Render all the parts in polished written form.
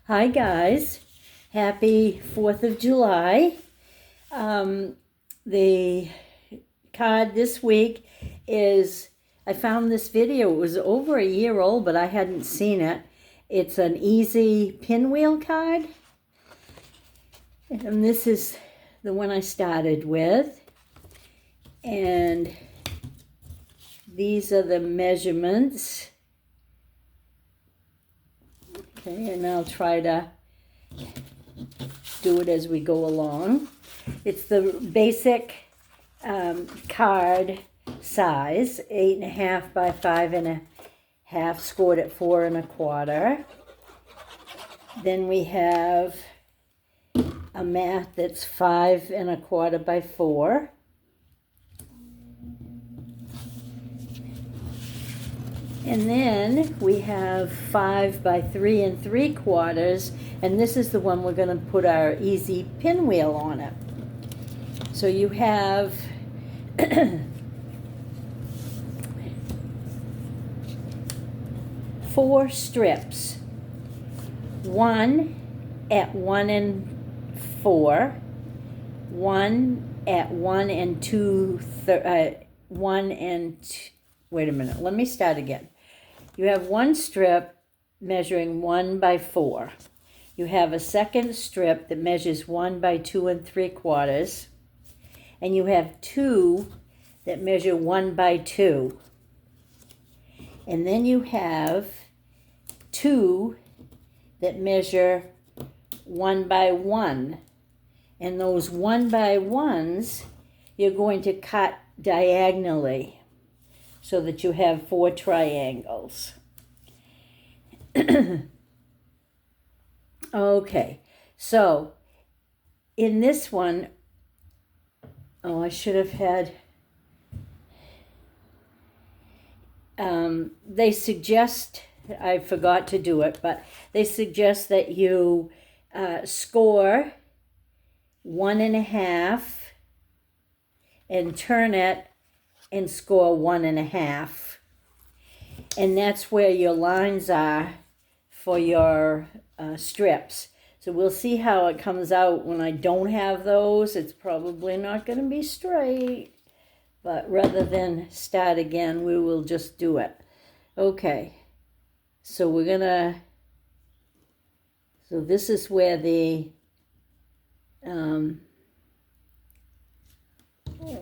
Hi guys, happy 4th of July. The card this week is, I found this video, it was over a year old, but I hadn't seen it. It's an easy pinwheel card. And this is the one I started with. And these are the measurements. Okay, and I'll try to do it as we go along. It's the basic card size, 8.5 by 5.5, scored at 4 1/4. Then we have a mat that's 5 1/4 by 4. And then we have 5 by 3 3/4, and this is the one we're going to put our easy pinwheel on it. So you have 4 strips, 1 at 1 4, 1 at 1 2, 1 wait a minute, let me start again. You have 1 strip measuring 1 by 4. You have a second strip that measures 1 by 2 3/4. And you have 2 that measure 1 by 2. And then you have 2 that measure 1 by 1. And those 1 by 1s, you're going to cut diagonally, so that you have 4 triangles. Okay, so in this one, I should have had, they suggest, I forgot to do it, but they suggest that you score 1 1/2 and turn it and score 1 1/2, and that's where your lines are for your strips. So we'll see how it comes out when I don't have those. It's probably not going to be straight, but rather than start again, we will just do it. Okay, so we're gonna, so this is where the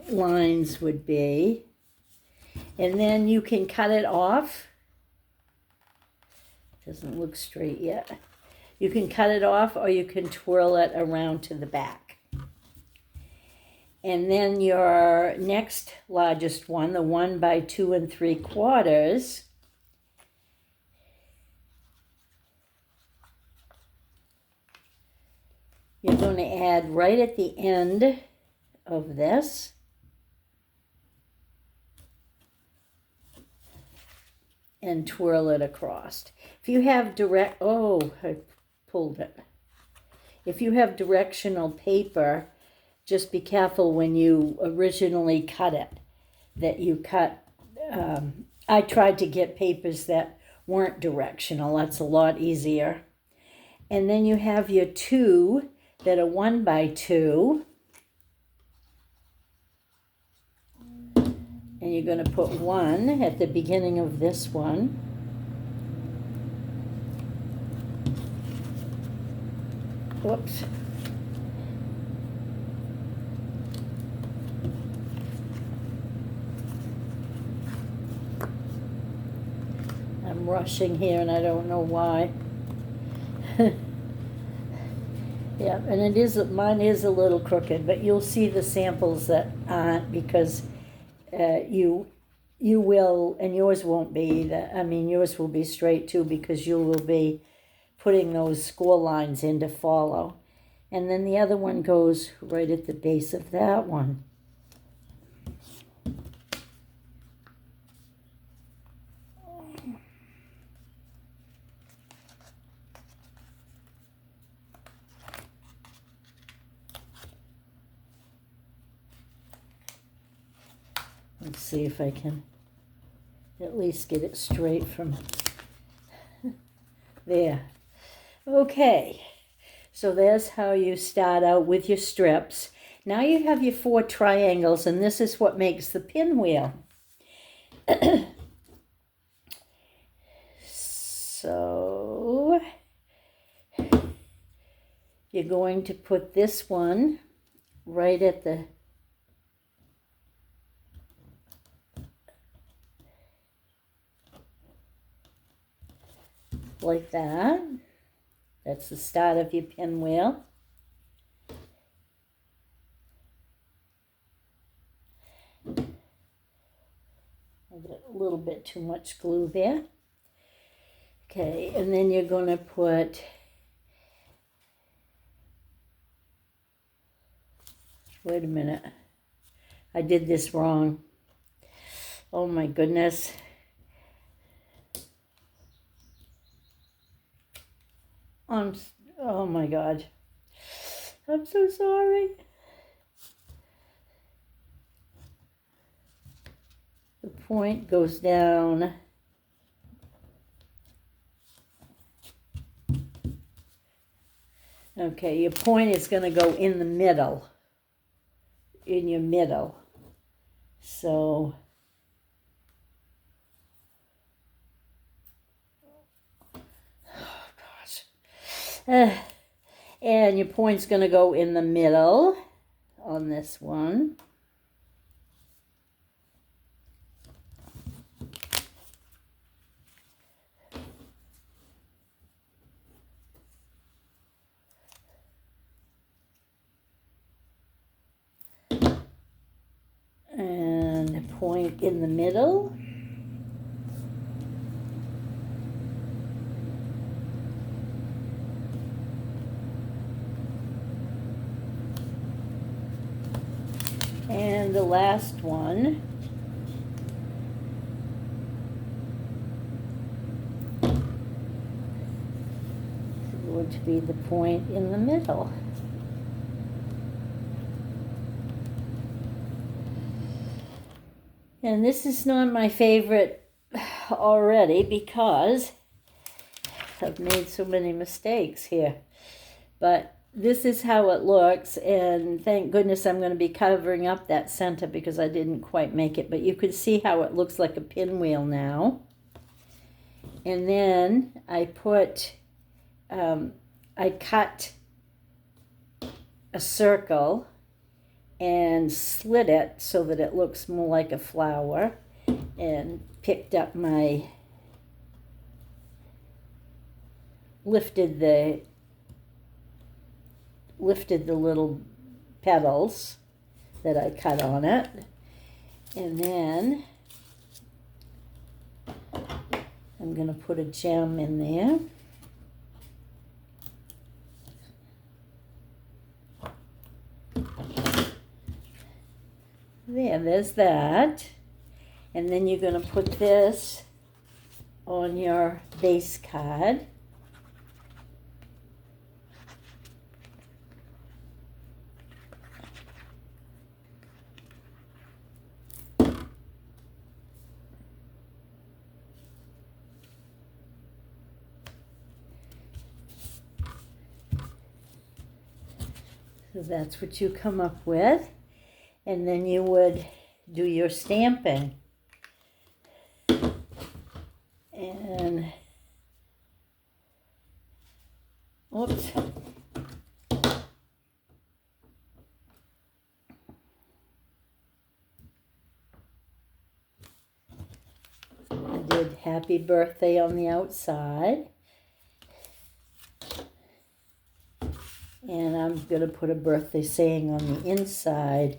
lines would be, and then you can cut it off. Doesn't look straight yet. You can cut it off, or you can twirl it around to the back. And then your next largest one, the 1 by 2 3/4, you're going to add right at the end of this. And twirl it across. If you have I pulled it. If you have directional paper, just be careful when you originally cut it, that you cut, I tried to get papers that weren't directional. That's a lot easier. And then you have your 2 that are 1 by 2. And you're going to put 1 at the beginning of this one. Whoops. I'm rushing here and I don't know why. Yeah, and it is, mine is a little crooked, but you'll see the samples that aren't, because you will, and yours won't be either. I mean, yours will be straight too, because you will be putting those score lines in to follow. And then the other one goes right at the base of that one. Let's see if I can at least get it straight from there. Okay, so there's how you start out with your strips. Now you have your 4 triangles, and this is what makes the pinwheel. So you're going to put this one right at the like that. That's the start of your pinwheel. I got a little bit too much glue there. Okay, and then you're going to put wait a minute. I did this wrong. Oh my goodness. Oh my God. I'm so sorry. The point goes down. Okay, your point is going to go in the middle. In your middle. So and your point's going to go in the middle on this one. And a point in the middle. And the last one is going to be the point in the middle. And this is not my favorite already because I've made so many mistakes here. But this is how it looks, and thank goodness I'm going to be covering up that center because I didn't quite make it, but you can see how it looks like a pinwheel now. And then I cut a circle and slit it so that it looks more like a flower, and picked up lifted the little petals that I cut on it, and then I'm going to put a gem in there. There's that. And then you're going to put this on your base card. So that's what you come up with. And then you would do your stamping. And, oops. I did happy birthday on the outside. And I'm going to put a birthday saying on the inside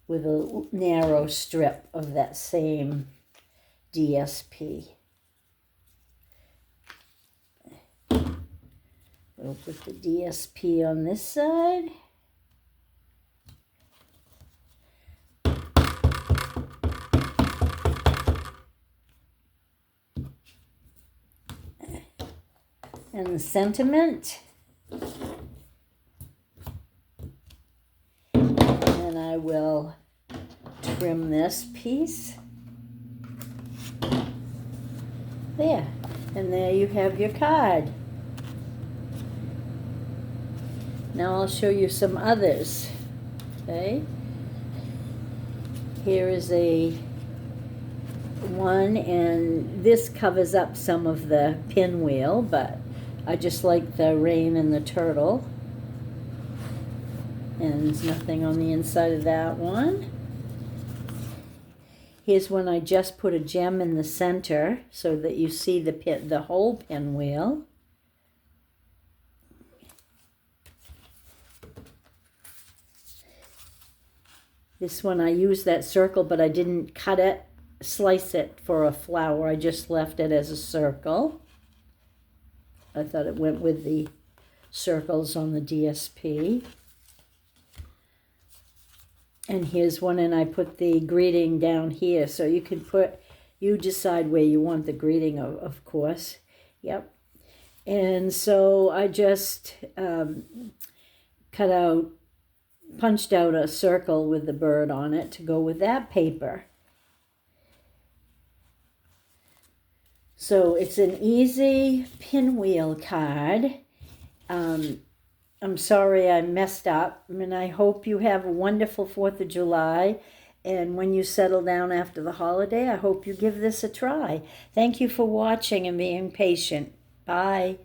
with a narrow strip of that same DSP. We'll put the DSP on this side. And the sentiment. And I will trim this piece. There. And there you have your card. Now I'll show you some others. Okay. Here is a one, and this covers up some of the pinwheel, but I just like the rain and the turtle. And there's nothing on the inside of that one. Here's one I just put a gem in the center so that you see the whole pinwheel. This one I used that circle, but I didn't cut it, slice it for a flower. I just left it as a circle. I thought it went with the circles on the DSP. And here's one, and I put the greeting down here. So you can you decide where you want the greeting, of course. Yep. And so I just punched out a circle with the bird on it to go with that paper. So it's an easy pinwheel card. I'm sorry I messed up, and I hope you have a wonderful 4th of July. And when you settle down after the holiday, I hope you give this a try. Thank you for watching and being patient. Bye.